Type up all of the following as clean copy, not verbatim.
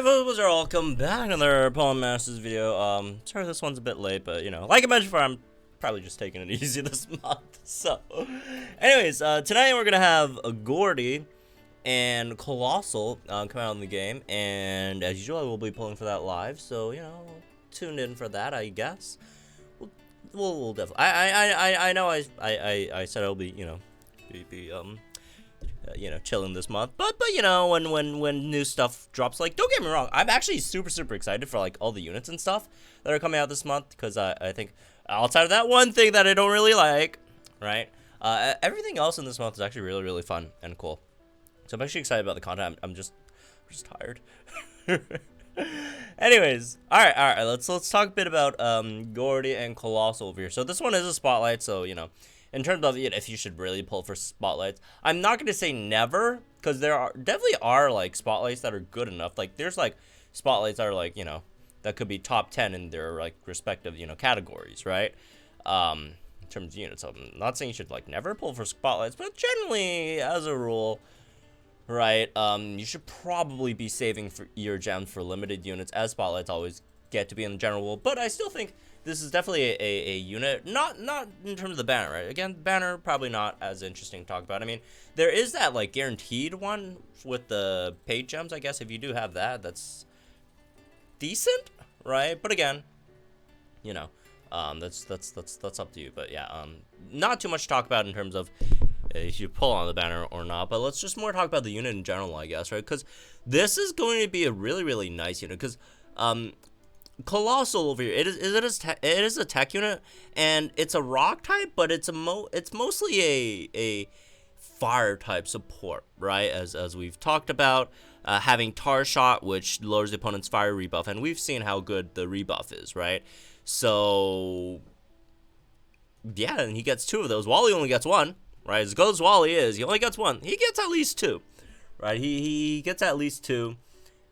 Alright, folks, welcome back to another Pawn Masters video. Sorry this one's a bit late, but, like I mentioned before, I'm probably just taking it easy this month. So, anyways, tonight we're gonna have a Gordie and Coalossal come out in the game, and as usual, I will be pulling for that live, so, tune in for that, I guess. We'll definitely, I know I said I'll be, chilling this month, but when new stuff drops, like, don't get me wrong, I'm actually super excited for like all the units and stuff that are coming out this month, because I think outside of that one thing that I don't really like, right, everything else in this month is actually really fun and cool. So I'm actually excited about the content. I'm just tired. Anyways, all right, let's talk a bit about Gordie and Coalossal over here. So this one is a spotlight, so in terms of if you should really pull for spotlights, I'm not going to say never, because there definitely are like spotlights that are good enough. Like there's like spotlights that are like, that could be top 10 in their like respective, categories, right? In terms of units. So I'm not saying you should like never pull for spotlights, but generally as a rule, right, you should probably be saving for your gems for limited units, as spotlights always get to be in the general rule. But I still think this is definitely a unit, not in terms of the banner, right? Again, banner probably not as interesting to talk about. I mean, there is that like guaranteed one with the paid gems, I guess. If you do have that, that's decent, right? But again, that's up to you. But yeah, not too much to talk about in terms of if you pull on the banner or not, but let's just more talk about the unit in general, I guess, right? Because this is going to be a really nice unit, because Coalossal over here, it is a tech unit, and it's a rock type, but it's mostly a fire type support, right? As we've talked about, having tar shot, which lowers the opponent's fire rebuff, and we've seen how good the rebuff is, right? So yeah, and he gets 2 of those. Wally only gets 1. Right, as good as Wally is, he only gets 1. He gets at least 2, right? He gets at least 2,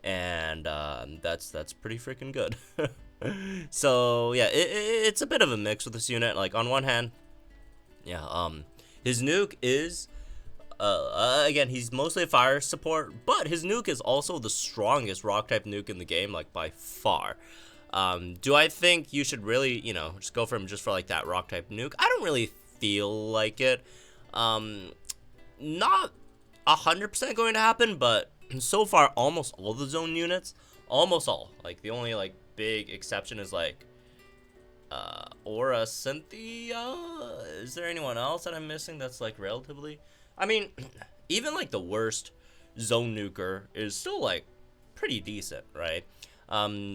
and that's pretty freaking good. So yeah, it's a bit of a mix with this unit. Like on one hand, yeah, his nuke is again, he's mostly a fire support, but his nuke is also the strongest rock type nuke in the game, like by far. Do I think you should really, just go for him just for like that rock type nuke? I don't really feel like it. Not 100% going to happen, but so far almost all the zone units, almost all, like the only like big exception is like Aura Cynthia. Is there anyone else that I'm missing that's like relatively, I mean, even like the worst zone nuker is still like pretty decent, right?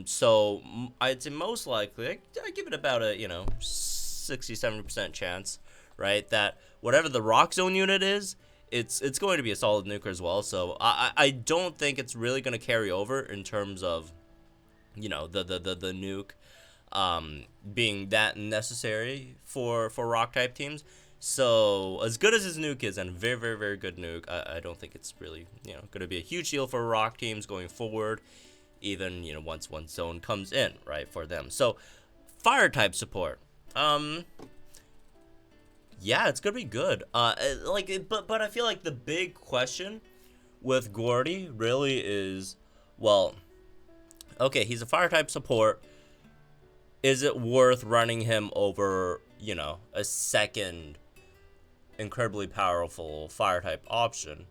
So I'd say most likely I give it about a 60-70% chance, right, that whatever the rock zone unit is, it's going to be a solid nuker as well. So I don't think it's really going to carry over in terms of the nuke being that necessary for rock type teams. So as good as his nuke is, and very good nuke, I don't think it's really going to be a huge deal for rock teams going forward, even once one zone comes in, right, for them. So fire type support, yeah, it's gonna be good. But I feel like the big question with Gordie really is, well, okay, he's a fire type support. Is it worth running him over, a second incredibly powerful fire type option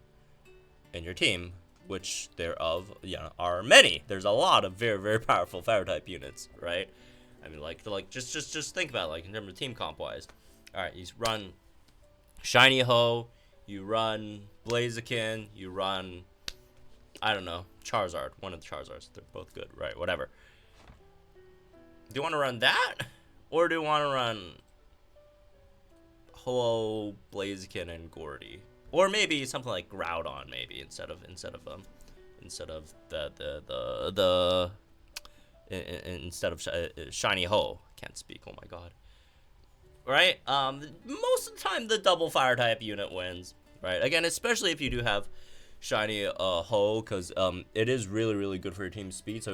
in your team, which thereof, are many. There's a lot of very powerful fire type units, right? I mean, just think about it, like in terms of team comp wise. All right, you run Shiny Ho, you run Blaziken, you run, I don't know, Charizard, one of the Charizards. They're both good, right? Whatever. Do you want to run that, or do you want to run Ho, Blaziken, and Gordie, or maybe something like Groudon, maybe instead of Shiny Ho. Can't speak. Oh my god. Right? Most of the time the double fire type unit wins, right? Again, especially if you do have Shiny Ho, because it is really good for your team's speed, so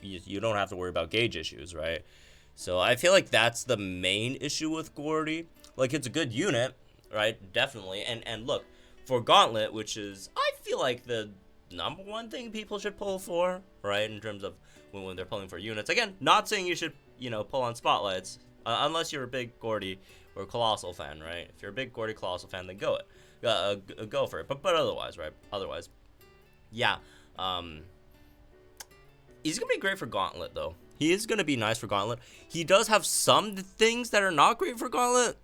you don't have to worry about gauge issues, right? So I feel like that's the main issue with Gordie. Like, it's a good unit, right? Definitely. And look, for Gauntlet, which is, I feel like the number one thing people should pull for, right? In terms of when they're pulling for units. Again, not saying you should, pull on spotlights, unless you're a big Gordie or Coalossal fan, right? If you're a big Gordie Coalossal fan, then go for it. But otherwise, right? Otherwise, yeah. He's gonna be great for Gauntlet, though. He is gonna be nice for Gauntlet. He does have some things that are not great for Gauntlet,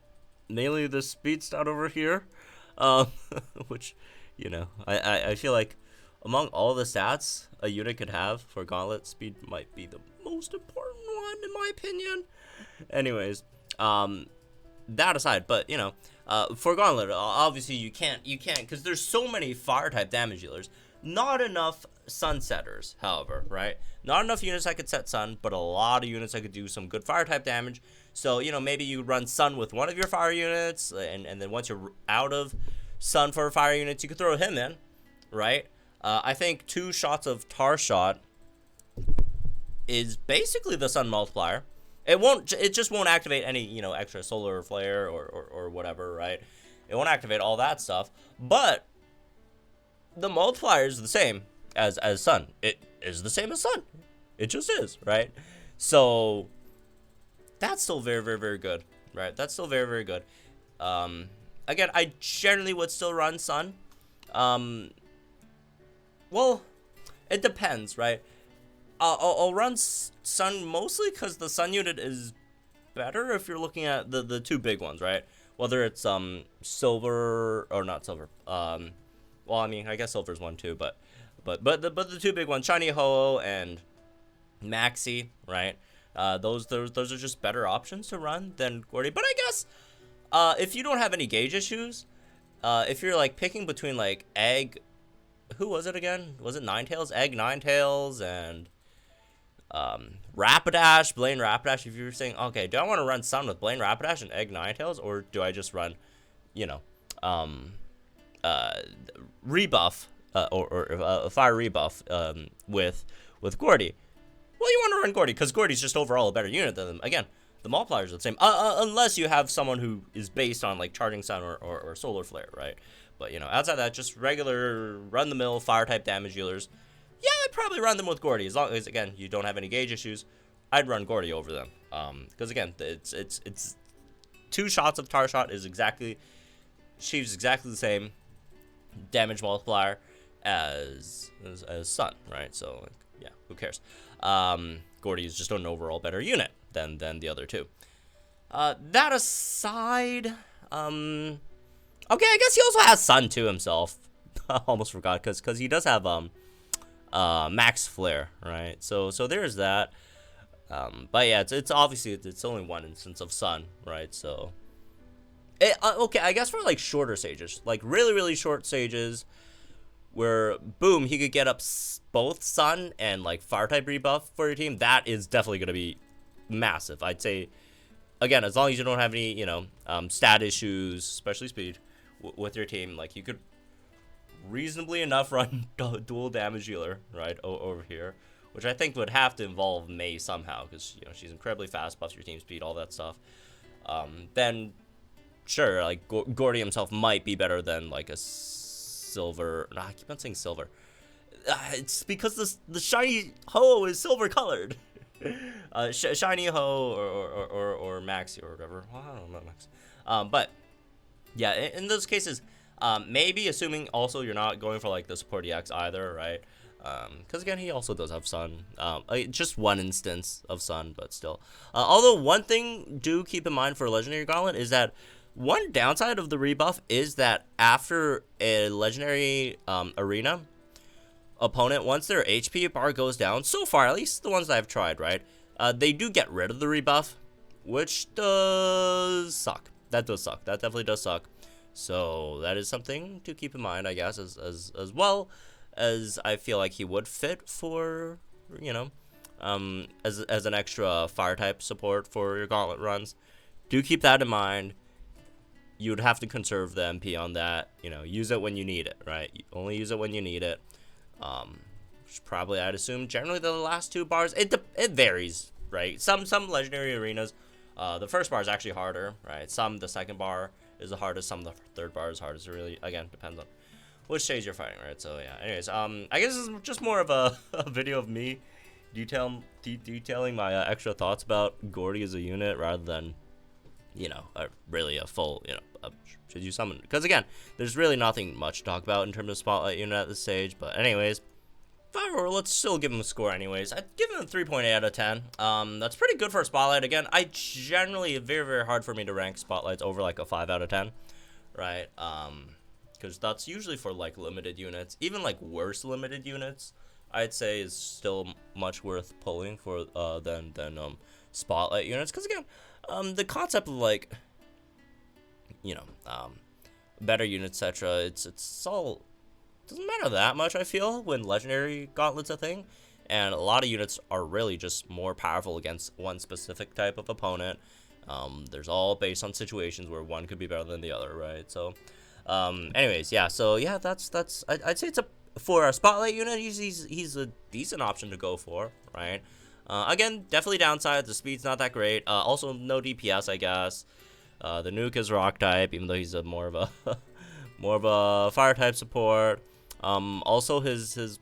mainly the speed stat over here, which, I feel like among all the stats a unit could have for Gauntlet, speed might be the most important one in my opinion. Anyways, that aside, but for Gauntlet, obviously you can't because there's so many fire type damage dealers. Not enough sun setters, however, right? Not enough units that could set sun, but a lot of units that could do some good fire type damage. So, maybe you run sun with one of your fire units, and then once you're out of sun for fire units, you could throw him in, right? I think 2 shots of Tar Shot is basically the sun multiplier. It just won't activate any, extra solar flare or whatever, right? It won't activate all that stuff, but the multiplier is the same as sun. It is the same as sun. It just is, right? So that's still very, very, very good, right? That's still very, very good. Again, I generally would still run sun. Well, it depends, right? I'll run sun mostly because the sun unit is better if you're looking at the 2 big ones, right? Whether it's silver or not silver. Well, I mean, I guess silver's one too, but the 2 big ones, Shiny Ho and Maxi, right? Those are just better options to run than Gordie. But I guess if you don't have any gauge issues, if you're like picking between like Egg, who was it again? Was it Ninetales? Egg, Ninetales, and Rapidash, Blaine Rapidash. If you were saying, okay, do I want to run Sun with Blaine Rapidash and Egg Ninetales, or do I just run, Rebuff or Fire Rebuff with Gordie? Well, you want to run Gordie because Gordie's just overall a better unit than them. Again, the multipliers are the same, unless you have someone who is based on like Charging Sun or Solar Flare, right? But outside that, just regular run-the-mill fire type damage dealers. Yeah, I'd probably run them with Gordie as long as, again, you don't have any gauge issues. I'd run Gordie over them because again, it's 2 shots of Tar Shot achieves exactly the same damage multiplier as Sun, right? So like, yeah, who cares? Gordie is just an overall better unit than the other 2. That aside, okay, I guess he also has Sun too himself. I almost forgot because he does have max flare, right? So there's that. But yeah, it's obviously it's only one instance of Sun, right? So okay, I guess for like shorter sages, like really, really short sages, where boom, he could get up both Sun and like fire type rebuff for your team. That is definitely gonna be massive. I'd say, again, as long as you don't have any stat issues, especially speed, with your team, like you could reasonably enough run dual damage dealer right over here, which I think would have to involve May somehow because she's incredibly fast, buffs your team speed, all that stuff. Then sure, like Gordie himself might be better than like a silver. No, I keep on saying silver. It's because the shiny Ho is silver colored. Shiny Ho or Maxi or whatever. Well, I don't know Max. But yeah, in those cases, maybe assuming also you're not going for like the support EX either, right? Because again, he also does have Sun. Just one instance of Sun, but still. Although one thing do keep in mind for Legendary Gauntlet is that one downside of the rebuff is that after a Legendary Arena opponent, once their HP bar goes down, so far, at least the ones I've tried, right, they do get rid of the rebuff, which does suck. That does suck. That definitely does suck. So that is something to keep in mind, I guess, as well as I feel like he would fit for, as an extra fire type support for your Gauntlet runs. Do keep that in mind. You would have to conserve the MP on that. Use it when you need it, right? You only use it when you need it. Which probably, I'd assume, generally the last 2 bars. It varies, right? Some Legendary Arenas, the first bar is actually harder, right? The second bar is the hardest. Some of the third bar is hardest. It really, again, depends on which stage you're fighting, right? So yeah. Anyways, I guess this is just more of a, a video of me detailing my extra thoughts about Gordie as a unit rather than, you know, really a full, you know, should you summon? Because again, there's really nothing much to talk about in terms of Spotlight unit at this stage. But anyways, let's still give him a score anyways. I'd give him a 3.8 out of 10. That's pretty good for a Spotlight. Again, I generally, very, very hard for me to rank Spotlights over like a 5 out of 10, right? Because that's usually for like limited units. Even like worse limited units, I'd say is still much worth pulling for than Spotlight units. Because again, the concept of like, you know, better units, etc. It's all doesn't matter that much, I feel, when legendary gauntlet's a thing, and a lot of units are really just more powerful against one specific type of opponent. There's all based on situations where one could be better than the other, right? So, anyways, yeah. So yeah, I'd say it's for a Spotlight unit, he's a decent option to go for, right? Again, definitely downside. The speed's not that great. Also, no DPS, I guess. The nuke is rock type, even though he's a more of a fire type support. Also this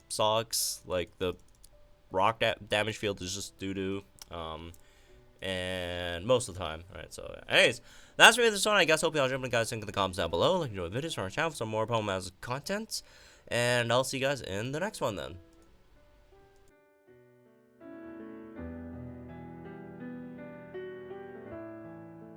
sucks. Like the rock damage field is just doo-doo. And most of the time, right? So, anyways, that's for this one. I guess hope y'all jump in, guys. Link in the comments down below. Like, enjoy the videos from our channel for some more Pokemon content. And I'll see you guys in the next one then.